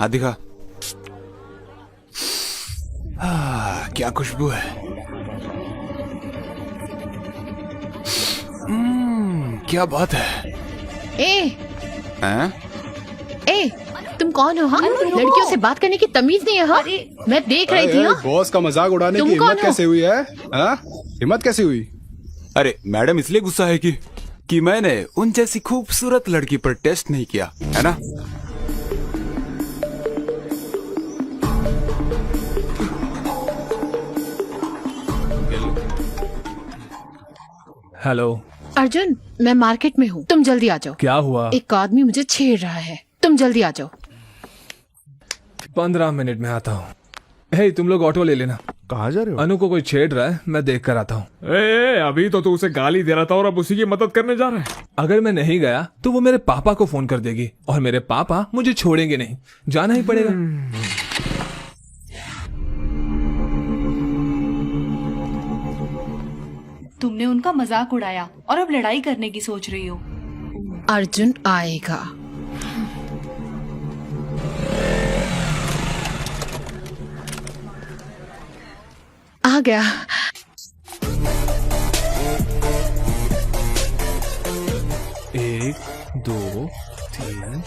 हाथ दिखा। क्या खुशबू है। क्या बात है। ए, तुम कौन हो? हाँ, लड़कियों से बात करने की तमीज नहीं है। हाँ, मैं देख रही थी। बॉस का मजाक उड़ाने की हिम्मत कैसे हुई है? हिम्मत कैसे हुई? अरे मैडम इसलिए गुस्सा है कि मैंने उन जैसी खूबसूरत लड़की पर टेस्ट नहीं किया है ना। हेलो अर्जुन, मैं मार्केट में हूँ, तुम जल्दी आ जाओ। क्या हुआ? एक आदमी मुझे छेड़ रहा है, तुम जल्दी आ जाओ। 15 मिनट में आता हूँ। हे, तुम लोग ऑटो ले लेना। कहाँ जा रहे हो? अनु को कोई छेड़ रहा है, मैं देख कर आता हूँ। अभी तो तू उसे गाली दे रहा था और अब उसी की मदद करने जा रहा है। अगर मैं नहीं गया तो वो मेरे पापा को फोन कर देगी और मेरे पापा मुझे छोड़ेंगे नहीं, जाना ही पड़ेगा। तुमने उनका मजाक उड़ाया और अब लड़ाई करने की सोच रही हो। अर्जुन आएगा। आ गया। एक, 2, 3,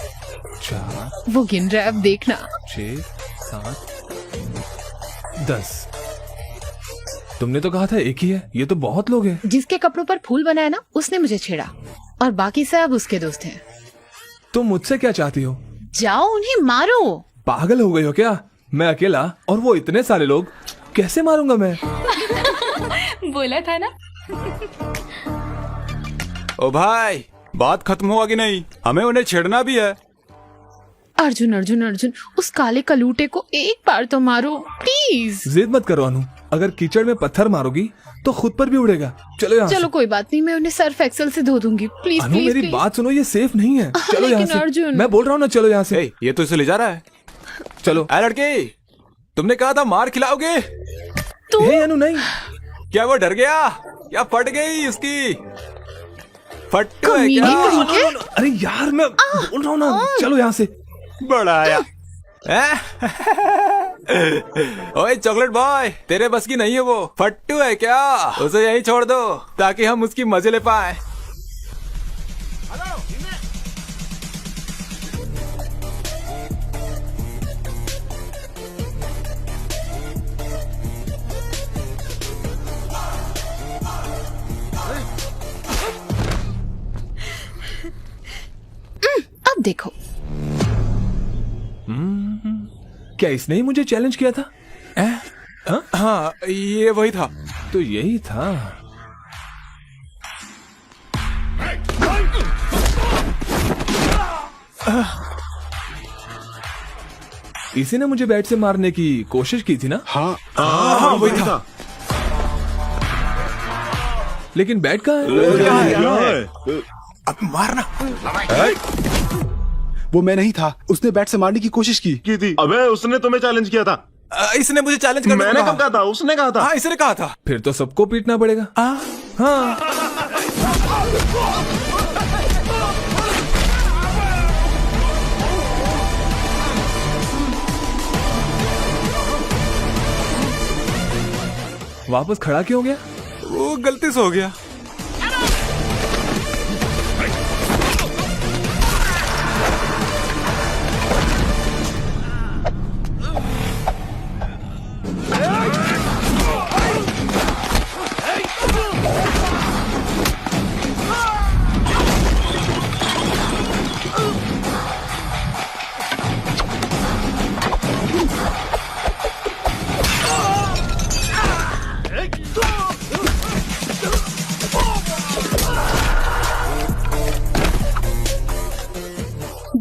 4, वो गिन रहा है, अब देखना। 6, 7, 10। तुमने तो कहा था एक ही है, ये तो बहुत लोग हैं। जिसके कपड़ों पर फूल बनाया ना, उसने मुझे छेड़ा और बाकी सब उसके दोस्त हैं। तुम मुझसे क्या चाहती हो? जाओ उन्हें मारो। पागल हो गई हो क्या? मैं अकेला और वो इतने सारे लोग, कैसे मारूंगा मैं? बोला था ना। ओ भाई, बात खत्म हुआ कि नहीं? हमें उन्हें छेड़ना भी है। अर्जुन अर्जुन अर्जुन, उस काले कलूटे को एक बार तो मारो प्लीज। जिद मत करो अनु, अगर कीचड़ में पत्थर मारोगी तो खुद पर भी उड़ेगा। चलो यहाँ चलो से। कोई बात नहीं, मैं उन्हें सर्फ एक्सेल से धो दूंगी। प्लीज अनु प्लीज मेरी प्लीज। बात सुनो, ये सेफ नहीं है। चलो यहाँ लेकिन से। अर्जुन। मैं बोल रहा हूँ ना, चलो यहाँ से। ए, ये तो इसे ले जा रहा है। चलो। ए लड़की, तुमने कहा था मार खिलाओगे। हे अनु नहीं। क्या वो डर गया? क्या फट गई उसकी? फट्टू है कमीने क्या? कहीं के। अरे यार, मैं बोल रहा हूँ ना, चलो यहाँ से। बड़ा आया। ओए चॉकलेट बॉय, तेरे बस की नहीं है वो। फट्टू है क्या? उसे यहीं छोड़ दो ताकि हम उसकी मजे ले पाए। अब देखो। क्या इसने ही मुझे चैलेंज किया था? हाँ, ये वही था। तो यही था। इसी ने मुझे बैट से मारने की कोशिश की थी ना? हाँ, वही था। लेकिन बैट कहाँ है? अब मारना। वो मैं नहीं था, उसने बैट से मारने की कोशिश की थी। अबे उसने तुम्हें चैलेंज किया था। इसने मुझे चैलेंज करने मैंने को कब कहा था? उसने कहा था। हाँ, इसने कहा था। फिर तो सबको पीटना पड़ेगा। हाँ। वापस खड़ा क्यों हो गया? वो गलती से हो गया।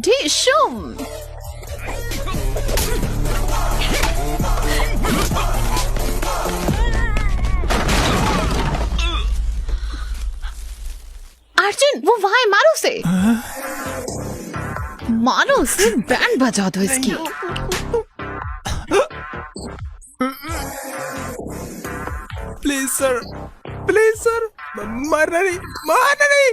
ढिशुम। अर्जुन, वो वहां है, मारो उसे। मारो उसे, बैंड बजा दो इसकी। प्लीज सर, प्लीज सर, मारना नहीं, मारना नहीं।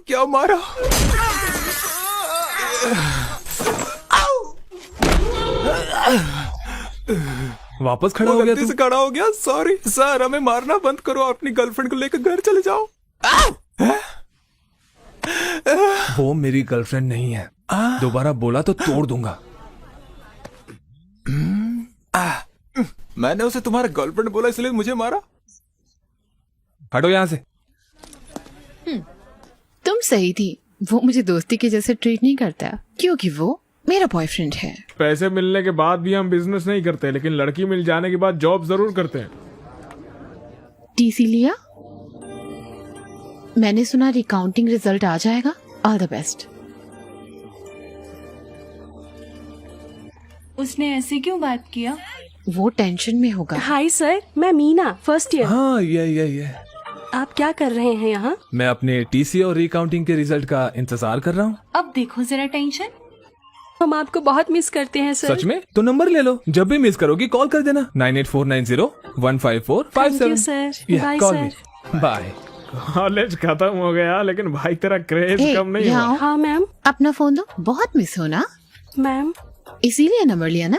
क्या मारा? वापस खड़ा हो गया गलती तू? से खड़ा हो गया, सॉरी सर। हमें मारना बंद करो, अपनी गर्लफ्रेंड को लेकर घर चले जाओ। वो मेरी गर्लफ्रेंड नहीं है, दोबारा बोला तो तोड़ दूंगा। मैंने उसे तुम्हारा गर्लफ्रेंड बोला इसलिए मुझे मारा। हटो यहाँ से। तुम सही थी, वो मुझे दोस्ती के जैसे ट्रीट नहीं करता क्योंकि वो मेरा बॉयफ्रेंड है। पैसे मिलने के बाद भी हम बिजनेस नहीं करते, लेकिन लड़की मिल जाने के बाद जॉब जरूर करते हैं। टीसी लिया? मैंने सुना रिकाउंटिंग रिजल्ट आ जाएगा। All the best. उसने ऐसे क्यों बात किया? वो टेंशन में होगा। हाय सर, मैं मीना, फर्स्ट ईयर। हाँ ये आप क्या कर रहे हैं यहाँ? मैं अपने टीसी और रिकाउंटिंग के रिजल्ट का इंतजार कर रहा हूँ। अब देखो जरा टेंशन। हम आपको बहुत मिस करते हैं सर। सच में? तो नंबर ले लो, जब भी मिस करोगी कॉल कर देना। 9849015457। Thank you, sir. Bye, sir. Bye. College खत्म हो गया, लेकिन भाई तेरा क्रेज ए, कम नहीं यहाँ हुआ। आओ। हाँ मैम। अपना फोन दो, बहुत मिस हो ना, मैम इसीलिए नंबर लिया ना।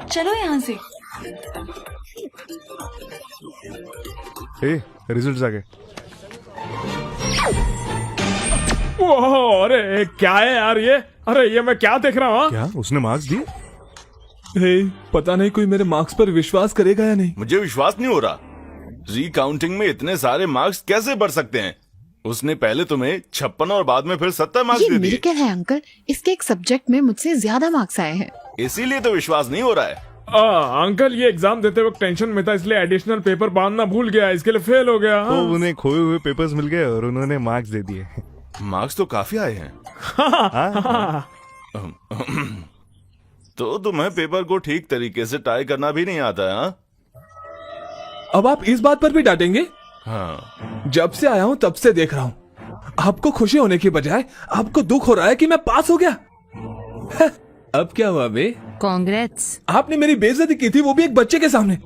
चलो यहाँ से। रिजल्ट आ गए। ओह, अरे क्या है यार ये? अरे ये मैं क्या देख रहा हूँ? क्या उसने मार्क्स दिए? पता नहीं कोई मेरे मार्क्स पर विश्वास करेगा या नहीं। मुझे विश्वास नहीं हो रहा। रिकाउंटिंग में इतने सारे मार्क्स कैसे बढ़ सकते हैं? उसने पहले तुम्हें 56 और बाद में फिर 70 मार्क्स ये दे दिए। मिरेकल है अंकल, इसके एक सब्जेक्ट में मुझसे ज्यादा मार्क्स आए हैं। इसीलिए तो विश्वास नहीं हो रहा है। अंकल ये एग्जाम देते वक्त टेंशन में था, इसलिए एडिशनल पेपर बांधना भूल गया, इसके लिए फेल हो गया। तो उन्हें खोए हुए पेपर्स मिल गए और उन्होंने मार्क्स दे दिए। मार्क्स तो काफी आए हैं। तो तुम्हें पेपर को ठीक तरीके से टाई करना भी नहीं आता है? हाँ? अब आप इस बात पर भी डांटेंगे? हाँ। जब से आया हूँ तब से देख रहा हूँ, आपको खुशी होने की बजाय आपको दुख हो रहा है कि मैं पास हो गया। अब क्या हुआ बे? कांग्रेट्स। आपने मेरी बेइज्जती की थी, वो भी एक बच्चे के सामने।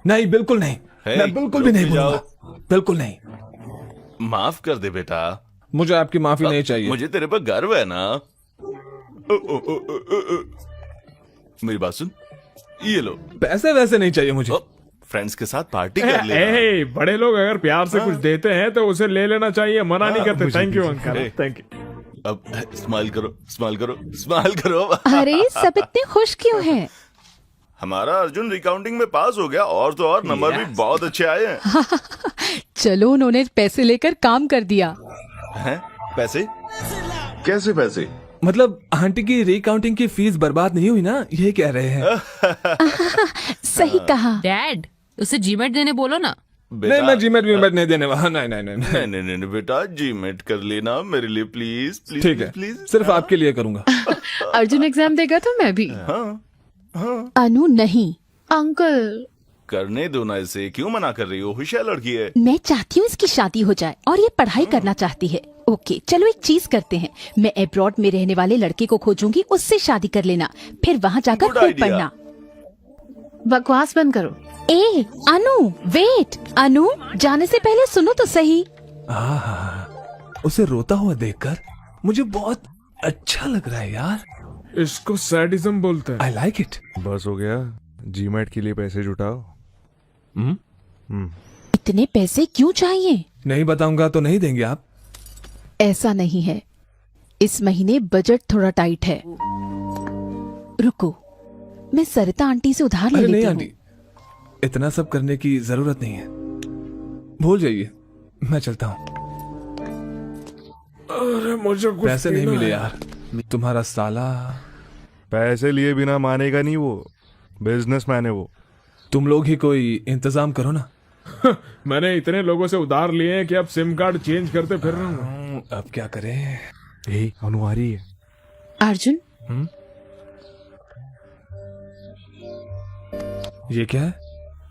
नहीं, बिल्कुल नहीं। मैं बिल्कुल भी नहीं बोलूंगा, बिल्कुल नहीं। माफ कर दे बेटा। मुझे आपकी माफी नहीं चाहिए। मुझे तेरे पर गर्व है ना। मेरी बात सुन, ये लो। पैसे वैसे नहीं चाहिए मुझे। फ्रेंड्स के साथ पार्टी कर ले। बड़े लोग अगर प्यार से कुछ देते हैं तो उसे ले लेना चाहिए, मना नहीं करते। Thank you uncle, thank you. अब स्माइल करो, स्माइल करो, स्माइल करो। अरे सब इतने खुश क्यों हैं? हमारा अर्जुन रिकाउंटिंग में पास हो गया, और तो और नंबर भी बहुत अच्छे आए हैं। चलो उन्होंने पैसे लेकर काम कर दिया। हैं? पैसे? कैसे पैसे? मतलब आंटी की रिकाउंटिंग की फीस बर्बाद नहीं हुई ना, ये कह रहे हैं। सही कहा। डैड उसे जीमेट देने बोलो ना। नहीं, मैं जीमेट वीमेट नहीं देने वाला। नहीं नहीं नहीं नहीं। नहीं नहीं बेटा, जीमेट कर लेना मेरे लिए प्लीज प्लीज। ठीक है, प्लीज, सिर्फ आपके लिए करूंगा। अर्जुन एग्जाम देगा तो मैं भी। अनु नहीं। अंकल करने दो ना इसे, क्यों मना कर रही हो? होशियार लड़की है। मैं चाहती हूँ इसकी शादी हो जाए और ये पढ़ाई करना चाहती है। ओके चलो एक चीज करते हैं, मैं अब्रॉड में रहने वाले लड़के को खोजूंगी, उससे शादी कर लेना, फिर वहाँ जाकर Good खूब idea. पढ़ना। बकवास बंद करो। ए अनु वेट, अनु जाने से पहले सुनो तो सही। उसे रोता हुआ देखकर मुझे बहुत अच्छा लग रहा है यार। इसको सैडिज्म बोलते हैं। I like it. बस हो गया, जीमेट के लिए पैसे जुटाओ। इतने पैसे क्यों चाहिए? नहीं बताऊंगा तो नहीं देंगे आप? ऐसा नहीं है, इस महीने बजट थोड़ा टाइट है। रुको, मैं सरिता आंटी से उधार ले अरे नहीं लेती आंटी, हूँ। इतना सब करने की जरूरत नहीं है, भूल जाइए, मैं चलता हूँ। अरे मुझे कुछ पैसे नहीं पीना मिले है। यार, तुम्हारा साला। पैसे लिए बिना मानेगा नहीं, वो बिजनेसमैन है वो। तुम लोग ही कोई इंतजाम करो ना। मैंने इतने लोगों से उधार लिए हैं कि अब सिम कार्ड चेंज करते फिर रहा हूँ। अब क्या करें? अनुहारी है। अर्जुन ये क्या है?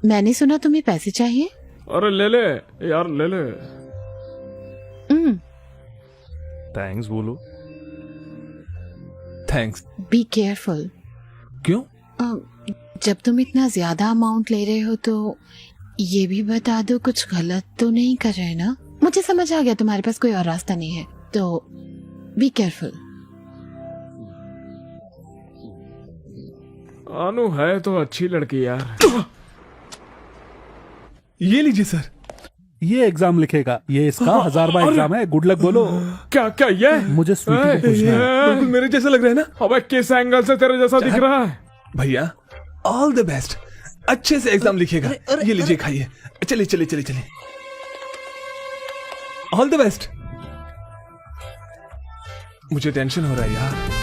मैंने सुना तुम्हें पैसे चाहिए। अरे ले ले यार, ले ले। थैंक्स बोलो। थैंक्स। Be careful. क्यों? जब तुम इतना ज्यादा अमाउंट ले रहे हो तो ये भी बता दो कुछ गलत तो नहीं कर रहे ना? मुझे समझ आ गया तुम्हारे पास कोई और रास्ता नहीं है, तो बी केयरफुल। अनु है तो अच्छी लड़की यार। ये लीजिए सर। ये एग्जाम लिखेगा, ये इसका 1000वां एग्जाम है। गुड लक बोलो। क्या क्या ये? मुझे स्वीटी को पूछना है। बिल्कुल मेरे जैसा लग रहा है ना? अबे किस एंगल से तेरे जैसा दिख रहा है? भैया ऑल द बेस्ट, अच्छे से एग्जाम लिखेगा। ये लीजिए खाइए। चलिए चलिए चलिए चलिए, ऑल द बेस्ट। मुझे टेंशन हो रहा है यार।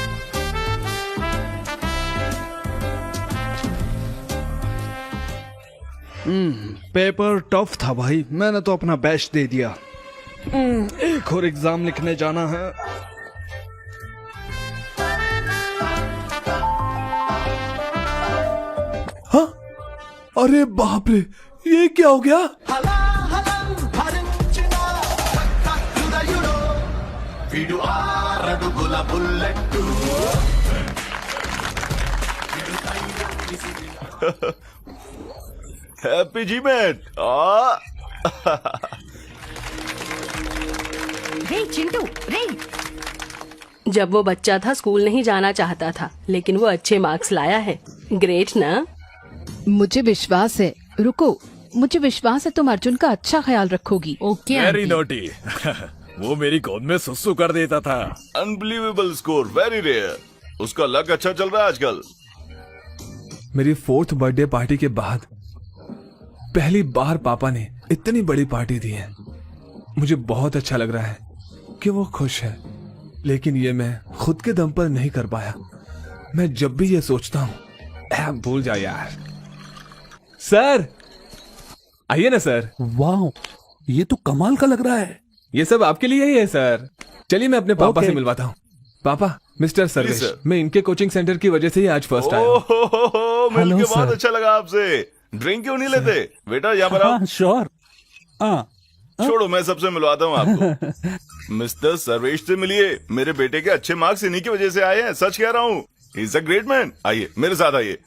पेपर टफ था भाई, मैंने तो अपना बेस्ट दे दिया। एक और एग्जाम लिखने जाना है। हाँ, अरे बाप रे, ये क्या हो गया? Happy GMAT. रे चिंटू रे। जब वो बच्चा था स्कूल नहीं जाना चाहता था, लेकिन वो अच्छे मार्क्स लाया है। ग्रेट ना? मुझे विश्वास है, रुको, मुझे विश्वास है तुम अर्जुन का अच्छा ख्याल रखोगी। Okay very aunty. नोटी। वो मेरी गोद में सुसु कर देता था। Unbelievable score, very rare. उसका लक अच्छा चल रहा है आजकल। मेरी 4th बर्थडे पार्टी के बाद पहली बार पापा ने इतनी बड़ी पार्टी दी है। मुझे बहुत अच्छा लग रहा है कि वो खुश है, लेकिन ये मैं खुद के दम पर नहीं कर पाया। मैं जब भी ये सोचता हूँ, भूल जा यार। सर आइए ना सर। वाह, ये तो कमाल का लग रहा है। ये सब आपके लिए ही है सर। चलिए मैं अपने पापा से मिलवाता हूँ। पापा, मिस्टर सर्वेश, सर। मैं इनके कोचिंग सेंटर की वजह से ही आज फर्स्ट आया हूँ। मिल के सर। बहुत अच्छा लगा आपसे। ड्रिंक क्यों नहीं लेते बेटा? यहाँ पर आओ। हाँ श्योर। छोड़ो, मैं सबसे मिलवाता हूँ आपको। मिस्टर सर्वेश से मिलिए। मेरे बेटे के अच्छे मार्क्स इन्हीं की वजह से आए हैं, सच कह रहा हूँ। He is a great man. आइए मेरे साथ आइए।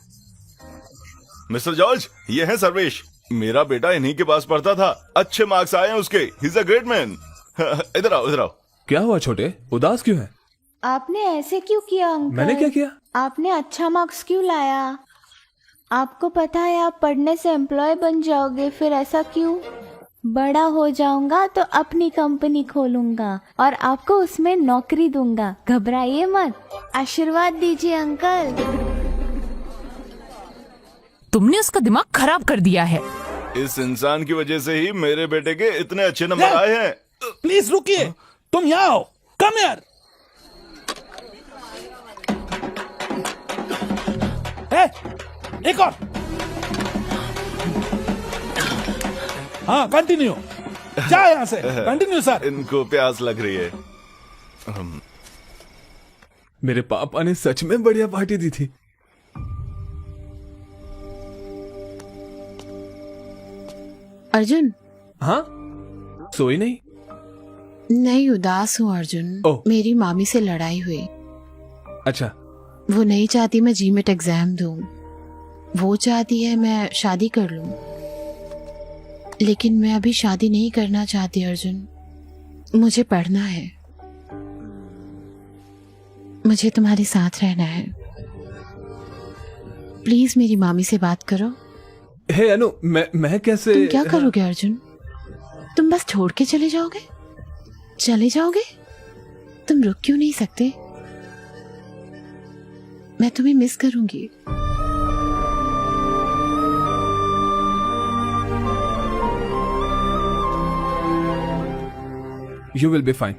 मिस्टर जॉर्ज, ये है सर्वेश। मेरा बेटा इन्हीं के पास पढ़ता था, अच्छे मार्क्स आए हैं उसके। He is a great man. इधर आओ, इधर आओ। क्या हुआ छोटे, उदास क्यों है? आपने ऐसे क्यों किया अंकल? मैंने क्या किया? आपने अच्छा मार्क्स क्यों लाया? आपको पता है आप पढ़ने से एम्प्लॉय बन जाओगे, फिर ऐसा क्यों? बड़ा हो जाऊंगा तो अपनी कंपनी खोलूंगा और आपको उसमें नौकरी दूंगा। घबराइए मत, आशीर्वाद दीजिए अंकल। तुमने उसका दिमाग खराब कर दिया है। इस इंसान की वजह से ही मेरे बेटे के इतने अच्छे नंबर आए हैं। प्लीज रुकिए, तुम यहाँ आओ। कम यार। एक और। हाँ कंटिन्यू। जा यहाँ से, कंटिन्यू सर। इनको प्यास लग रही है। मेरे पापा ने सच में बढ़िया पार्टी दी थी। अर्जुन। हाँ, सोई नहीं? नहीं, उदास हूँ अर्जुन। ओह। मेरी मामी से लड़ाई हुई। अच्छा। वो नहीं चाहती मैं जीमेट एग्जाम दूं। वो चाहती है मैं शादी कर लूं, लेकिन मैं अभी शादी नहीं करना चाहती अर्जुन। मुझे पढ़ना है, मुझे तुम्हारे साथ रहना है। प्लीज मेरी मामी से बात करो। हे अनु, मैं कैसे? तुम क्या करोगे अर्जुन? तुम बस छोड़ के चले जाओगे? चले जाओगे? तुम रुक क्यों नहीं सकते? मैं तुम्हें मिस करूंगी। You will be fine.